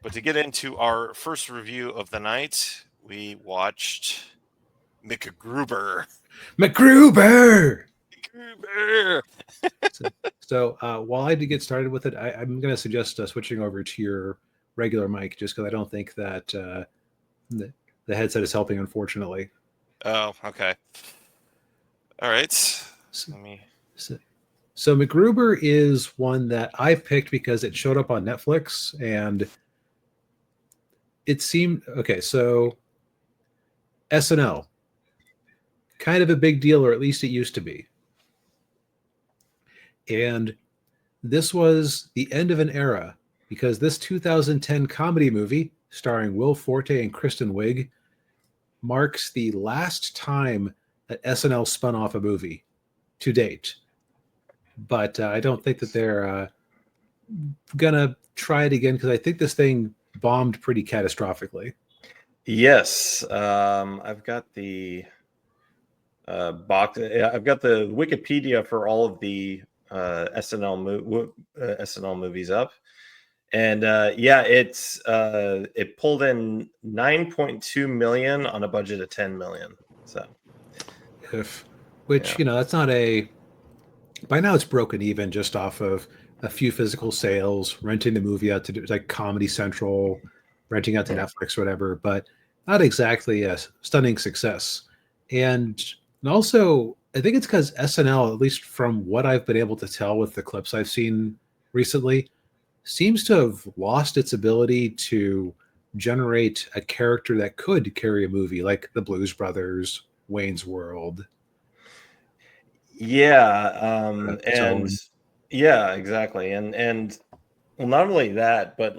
But to get into our first review of the night, we watched MacGruber. MacGruber! MacGruber! So while I did get started with it, I'm going to suggest switching over to your regular mic, just because I don't think that the headset is helping, unfortunately. Oh, okay. All right. So MacGruber is one that I picked because it showed up on Netflix, and it seemed okay. So SNL, kind of a big deal, or at least it used to be. And this was the end of an era, because this 2010 comedy movie starring Will Forte and Kristen Wiig marks the last time that SNL spun off a movie to date. But I don't think that they're gonna try it again, because I think this thing bombed pretty catastrophically. Yes, I've got the box. I've got the Wikipedia for all of the SNL movies up, and it pulled in 9.2 million on a budget of 10 million. So, that's not a. By now, it's broken even just off of a few physical sales, renting the movie out to do like Comedy Central, renting out to Netflix or whatever, but not exactly a stunning success. And also, I think it's because SNL, at least from what I've been able to tell with the clips I've seen recently, seems to have lost its ability to generate a character that could carry a movie, like the Blues Brothers, Wayne's World. Yeah, yeah, exactly, and well, not only that, but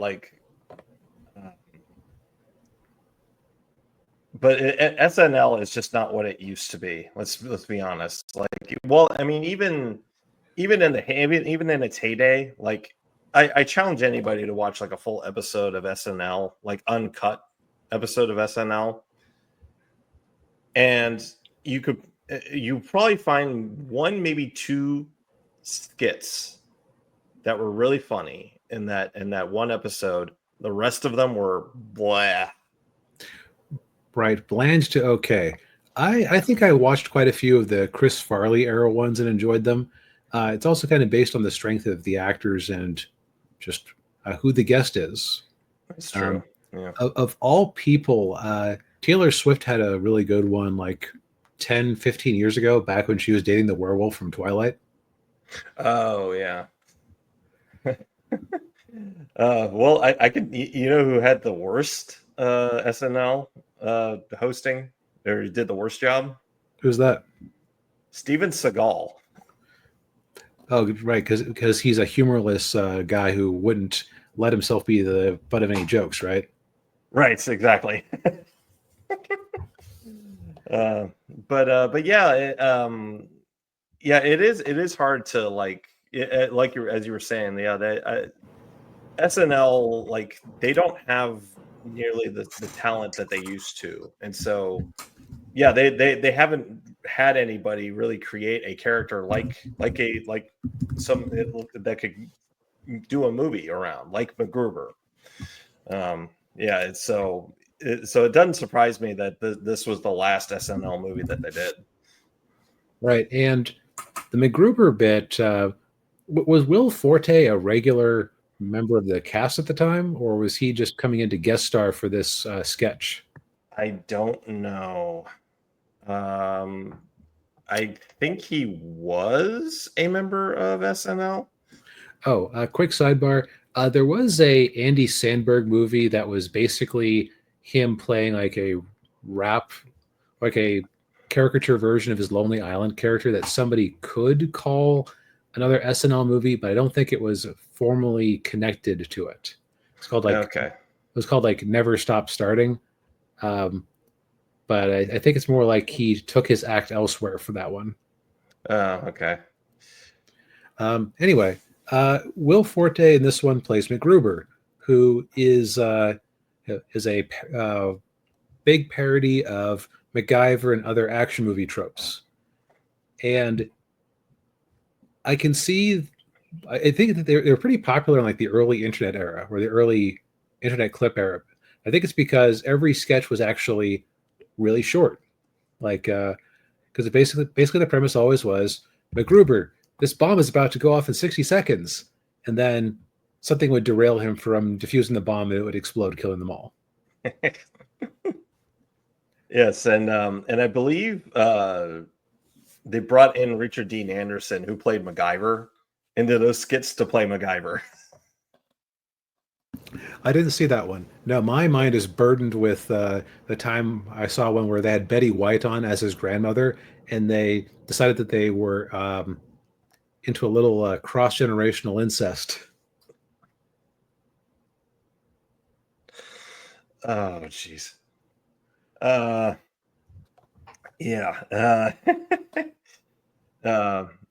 SNL is just not what it used to be. Let's be honest. Well, I mean, even in its heyday, I challenge anybody to watch like a full episode of SNL, like uncut episode of SNL, and you probably find one, maybe two skits that were really funny in that one episode. The rest of them were blah. Right, bland to okay. I think I watched quite a few of the Chris Farley era ones and enjoyed them. It's also kind of based on the strength of the actors and just who the guest is. That's true. Yeah. Of all people, Taylor Swift had a really good one like 10, 15 years ago, back when she was dating the werewolf from Twilight. Oh, yeah. Well, I could, you know who had the worst SNL hosting, or did the worst job? Who's that? Steven Seagal. Oh, right, because he's a humorless guy who wouldn't let himself be the butt of any jokes, right? Right, exactly. But yeah, it is hard to as you were saying, yeah, SNL, like, they don't have nearly the talent that they used to, and so yeah, they haven't had anybody really create a character some that could do a movie around, like MacGruber. So it doesn't surprise me that this was the last SNL movie that they did. Right, and the MacGruber bit, was Will Forte a regular member of the cast at the time, or was he just coming in to guest star for this sketch? I don't know. I think he was a member of SNL. Oh, quick sidebar. There was a Andy Samberg movie that was basically him playing like a caricature version of his Lonely Island character that somebody could call another SNL movie, but I don't think it was formally connected to it. It's called It was called Never Stop Starting. But I think it's more like he took his act elsewhere for that one. Oh, okay. Anyway, Will Forte in this one plays MacGruber, who is a big parody of MacGyver and other action movie tropes. And I think that they're pretty popular in like the early internet era or the early internet clip era. I think it's because every sketch was actually really short. Like, because basically the premise always was, MacGruber, this bomb is about to go off in 60 seconds. And then something would derail him from defusing the bomb and it would explode, killing them all. Yes, and I believe they brought in Richard Dean Anderson, who played MacGyver, into those skits to play MacGyver. I didn't see that one. No, my mind is burdened with the time I saw one where they had Betty White on as his grandmother, and they decided that they were into a little cross-generational incest. Oh, jeez. Yeah.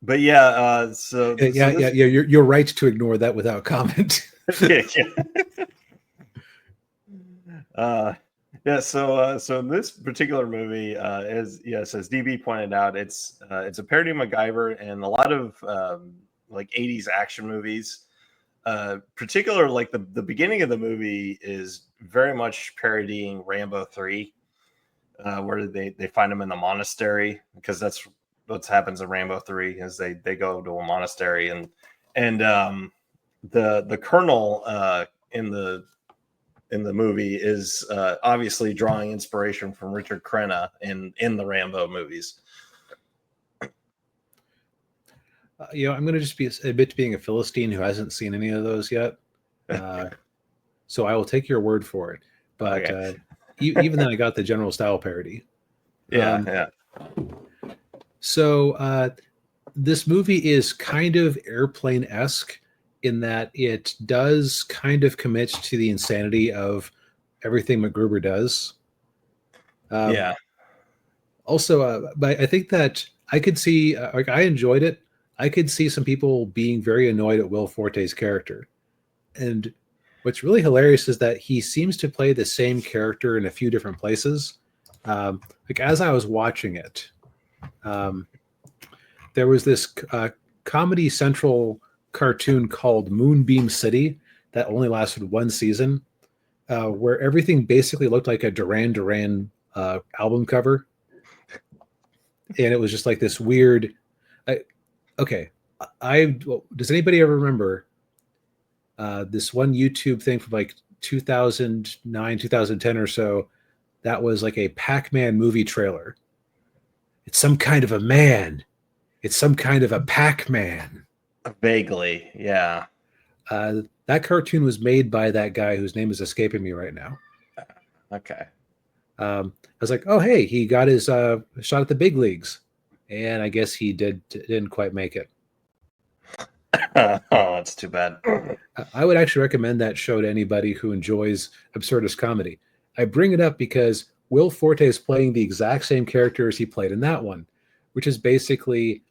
But yeah. So yeah. You're right to ignore that without comment. Yeah. So this particular movie, as DB pointed out, it's a parody of MacGyver and a lot of like 80s action movies. Particular, like the beginning of the movie is very much parodying Rambo 3, where they find him in the monastery, because that's what happens in Rambo 3 is they go to a monastery, and the colonel in the movie is obviously drawing inspiration from Richard Crenna in the Rambo movies. I'm going to just admit to being a Philistine who hasn't seen any of those yet. So I will take your word for it. But okay. Even then, I got the general style parody. Yeah. So this movie is kind of Airplane-esque in that it does kind of commit to the insanity of everything MacGruber does. Also, but I think that I could see, I enjoyed it. I could see some people being very annoyed at Will Forte's character. And what's really hilarious is that he seems to play the same character in a few different places. As I was watching it, there was this Comedy Central cartoon called Moonbeam City that only lasted one season, where everything basically looked like a Duran Duran album cover. And it was just like this weird... does anybody ever remember this one YouTube thing from like 2009, 2010 or so? That was like a Pac-Man movie trailer. It's some kind of a man. It's some kind of a Pac-Man. Vaguely, yeah. That cartoon was made by that guy whose name is escaping me right now. Okay. I was like, oh, hey, he got his shot at the big leagues. And I guess he didn't quite make it. Oh, that's too bad. I would actually recommend that show to anybody who enjoys absurdist comedy. I bring it up because Will Forte is playing the exact same character as he played in that one, which is basically,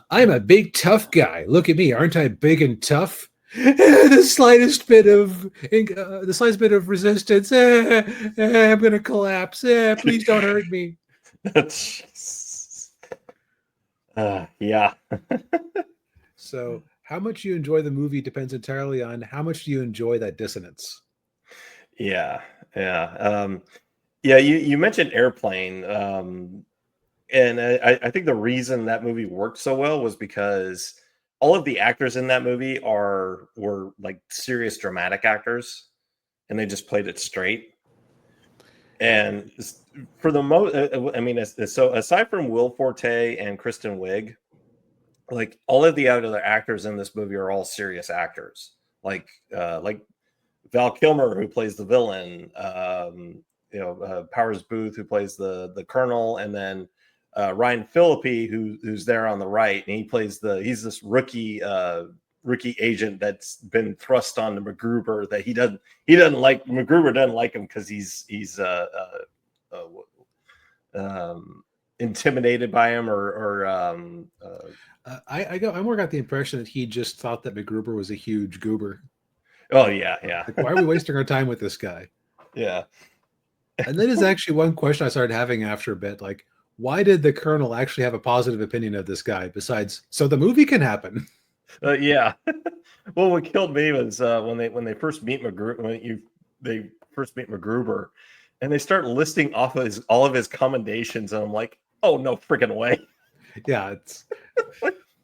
I'm a big tough guy. Look at me, aren't I big and tough? The slightest bit of resistance, I'm gonna collapse. Please don't hurt me. Yeah. So how much you enjoy the movie depends entirely on how much you enjoy that dissonance. Yeah. You mentioned Airplane, and I think the reason that movie worked so well was because all of the actors in that movie were like serious dramatic actors, and they just played it straight. And for the most, so aside from Will Forte and Kristen Wiig, like all of the other actors in this movie are all serious actors. Like Val Kilmer, who plays the villain, Powers Booth, who plays the colonel, and then Ryan Phillippe, who's there on the right, and he's this rookie agent that's been thrust onto MacGruber that he doesn't like. MacGruber doesn't like him because he's intimidated by him I more got the impression that he just thought that MacGruber was a huge goober. Oh yeah. Like, why are we wasting our time with this guy? Yeah. And that is actually one question I started having after a bit. Like, why did the colonel actually have a positive opinion of this guy besides so the movie can happen? Yeah. Well, what killed me was when they first meet MacGruber. they first meet MacGruber, and they start listing off all of his commendations, and I'm like, oh no freaking way. Yeah, it's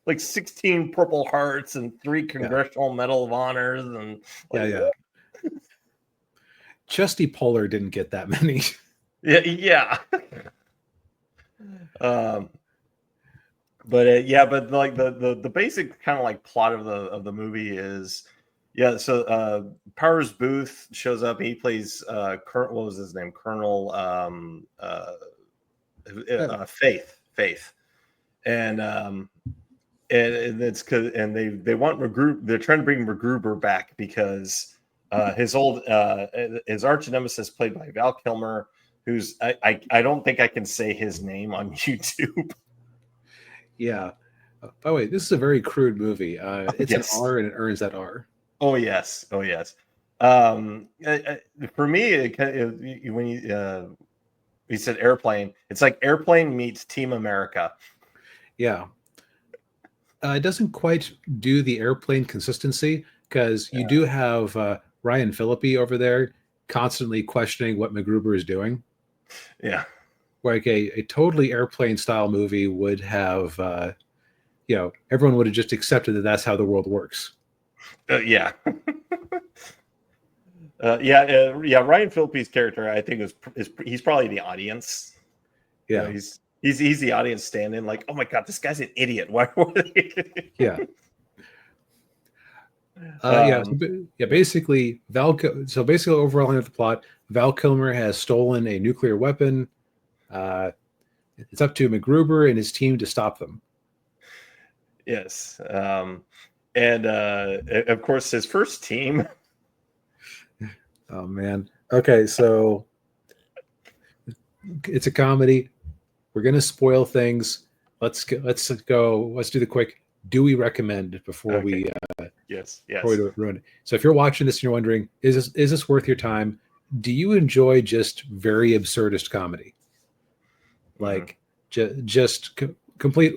like 16 Purple Hearts and 3 Congressional Medal of Honors, and like, yeah. Chesty Puller didn't get that many. yeah. But like the basic kind of like plot of the movie is, so Powers Booth shows up. He plays what was his name? Colonel Faith. And it's because they want MacGruber. They're trying to bring MacGruber back because his arch nemesis, played by Val Kilmer, who's I don't think I can say his name on YouTube. Yeah. By the way, this is a very crude movie. It's yes. an R and it earns that R. Oh yes. For me, when you said airplane, it's like Airplane meets Team America. Yeah. It doesn't quite do the Airplane consistency because you do have Ryan Phillippe over there constantly questioning what MacGruber is doing. Yeah. Like a totally Airplane style movie would have, everyone would have just accepted that that's how the world works. Yeah. Ryan Phillippe's character, I think, he's probably the audience. Yeah. He's the audience standing like, oh my god, this guy's an idiot. Why were they? Yeah. Basically, overall of the plot, Val Kilmer has stolen a nuclear weapon. It's up to MacGruber and his team to stop them. Yes. And of course, his first team. Oh, man. Okay, so it's a comedy. We're going to spoil things. Let's go. Let's do the quick. Do we recommend before we yes. Before we ruin it? So if you're watching this and you're wondering, is this worth your time? Do you enjoy just very absurdist comedy? Like just complete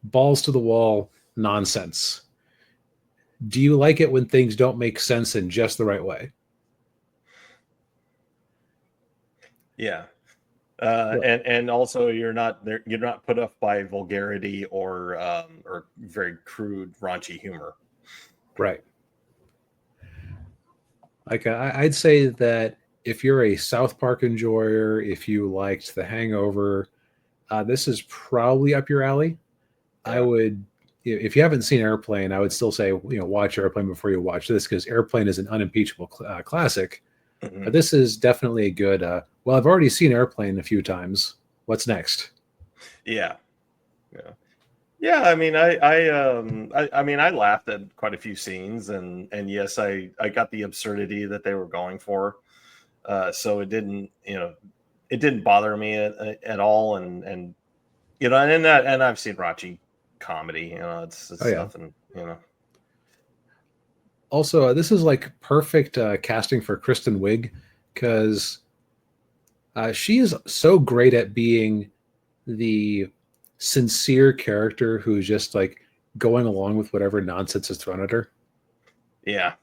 balls to the wall nonsense. Do you like it when things don't make sense in just the right way? Yeah. And also you're not put off by vulgarity or very crude, raunchy humor. Right. Like I'd say that if you're a South Park enjoyer, if you liked The Hangover, this is probably up your alley. Yeah. I would, if you haven't seen Airplane, I would still say, watch Airplane before you watch this, because Airplane is an unimpeachable classic. Mm-hmm. But this is definitely a good, well, I've already seen Airplane a few times. What's next? Yeah. I mean, I laughed at quite a few scenes, and yes, I got the absurdity that they were going for. So it didn't bother me at all. And I've seen raunchy comedy, it's nothing, Also, this is like perfect casting for Kristen Wiig, because she is so great at being the sincere character who's just like going along with whatever nonsense is thrown at her. Yeah.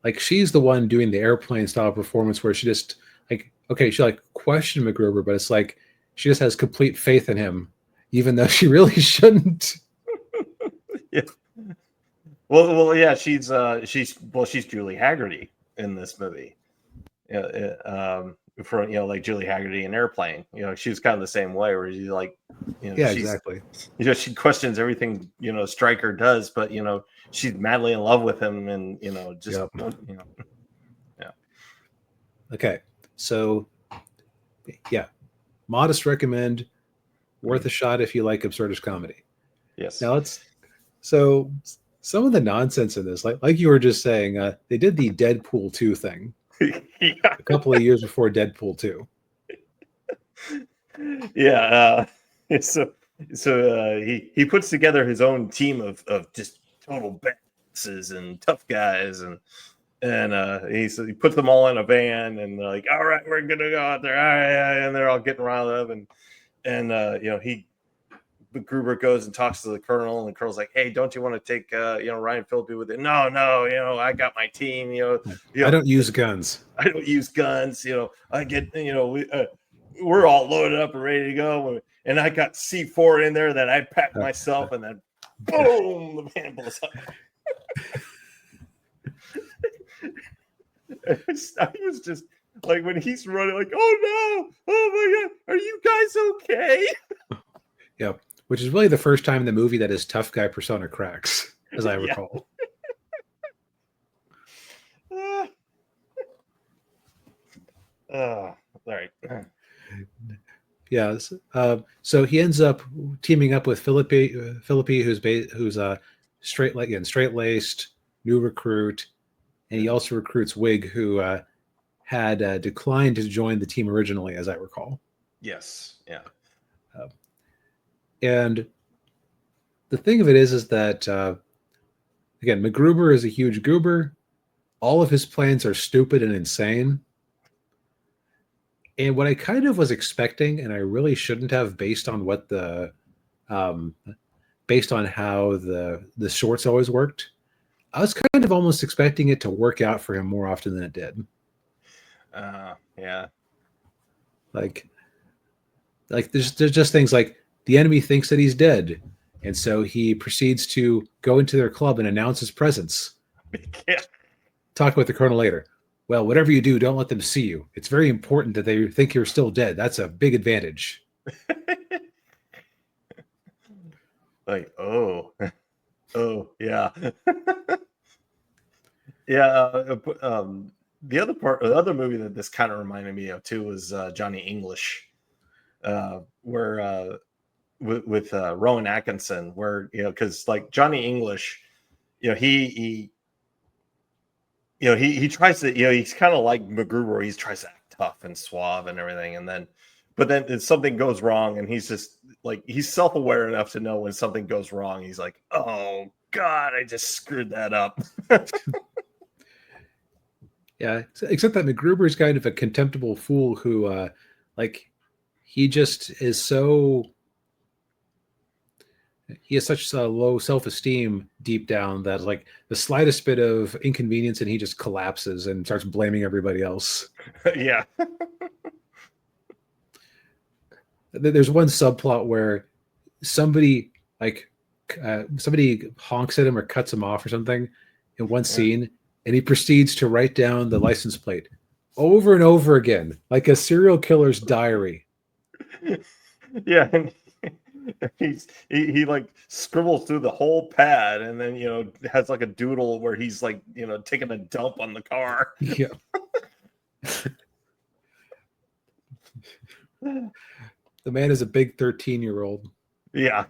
Like she's the one doing the Airplane style performance where she just she like questioned MacGruber, but it's like she just has complete faith in him, even though she really shouldn't. Yeah. Well, yeah, she's Julie Haggerty in this movie. For like Julie Haggerty in Airplane, she was kind of the same way, where she's like, exactly. She questions everything Stryker does, but she's madly in love with him, and just yeah. Okay, so modest recommend, worth a shot if you like absurdist comedy. Yes. Now so some of the nonsense in this, like you were just saying, they did the Deadpool 2 thing. A couple of years before Deadpool 2. Yeah. So he puts together his own team of just total badasses and tough guys, and he puts them all in a van, and they're like, all right, we're gonna go out there, all right, and they're all getting riled up, and he MacGruber goes and talks to the colonel, and the colonel's like, "Hey, don't you want to take Ryan Phillippe with it?" No, I got my team. I don't use guns. I don't use guns. I get we're all loaded up and ready to go, and I got C4 in there that I packed myself, and then boom, the van blows up. I was just like, when he's running, like, oh no, oh my god, are you guys okay? Yeah, which is really the first time in the movie that his tough guy persona cracks, as I recall. All right. Yeah. So he ends up teaming up with Philippi, who's a straight laced new recruit, and he also recruits Wig, who had declined to join the team originally, as I recall. Yes. Yeah. And the thing of it is that again, MacGruber is a huge goober. All of his plans are stupid and insane. And what I kind of was expecting, and I really shouldn't have, based on what based on how the shorts always worked, I was kind of almost expecting it to work out for him more often than it did. Yeah. Like there's just things like the enemy thinks that he's dead, and so he proceeds to go into their club and announce his presence. Yeah. Talk with the colonel later. Well, whatever you do, don't let them see you. It's very important that they think you're still dead. That's a big advantage. Like, oh, yeah. Yeah. The other movie that this kind of reminded me of too was Johnny English, where with Rowan Atkinson, where because like Johnny English, he tries to, he's kind of like MacGruber. He tries to act tough and suave and everything, but then something goes wrong, and he's just like, he's self-aware enough to know when something goes wrong. He's like, oh God, I just screwed that up. Yeah, except that MacGruber is kind of a contemptible fool who, he just is so. He has such a low self-esteem deep down that like the slightest bit of inconvenience and he just collapses and starts blaming everybody else. Yeah. There's one subplot where somebody honks at him or cuts him off or something in one scene, and he proceeds to write down the license plate over and over again, like a serial killer's diary. Yeah. And he like scribbles through the whole pad, and then has like a doodle where he's like taking a dump on the car. Yeah. The man is a big 13-year-old. Yeah.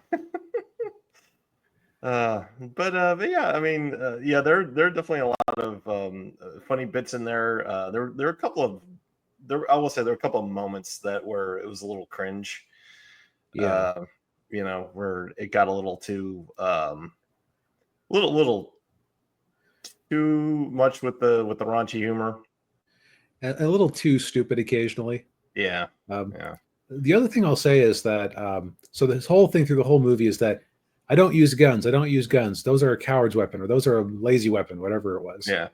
But yeah, I mean, there are definitely a lot of funny bits in there. There are a couple of I will say there are a couple of moments that where it was a little cringe. Yeah. Where it got a little too little too much with the raunchy humor. A little too stupid occasionally. Yeah. Yeah. The other thing I'll say is that so this whole thing through the whole movie is that I don't use guns. I don't use guns. Those are a coward's weapon, or those are a lazy weapon, whatever it was. Yeah.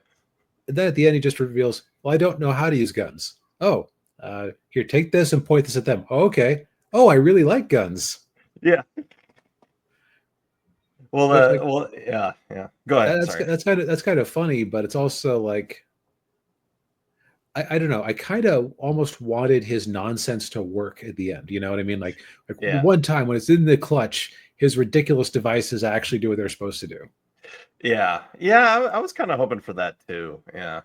And then at the end, he just reveals, well, I don't know how to use guns. Oh, here, take this and point this at them. Oh, okay. Oh, I really like guns. Yeah. Well, yeah. Go ahead. That's kind of funny, but it's also like, I don't know. I kind of almost wanted his nonsense to work at the end. You know what I mean? Like one time when it's in the clutch, his ridiculous devices actually do what they're supposed to do. Yeah. I was kind of hoping for that too. Yeah.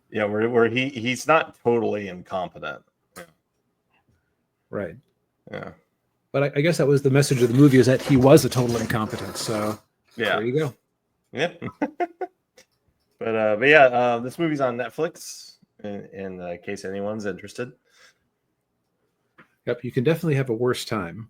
Yeah. Where he's not totally incompetent. Yeah. Right. Yeah. But I guess that was the message of the movie, is that he was a total incompetent. So yeah, there you go. Yeah. But yeah, this movie's on Netflix. In case anyone's interested. Yep, you can definitely have a worse time.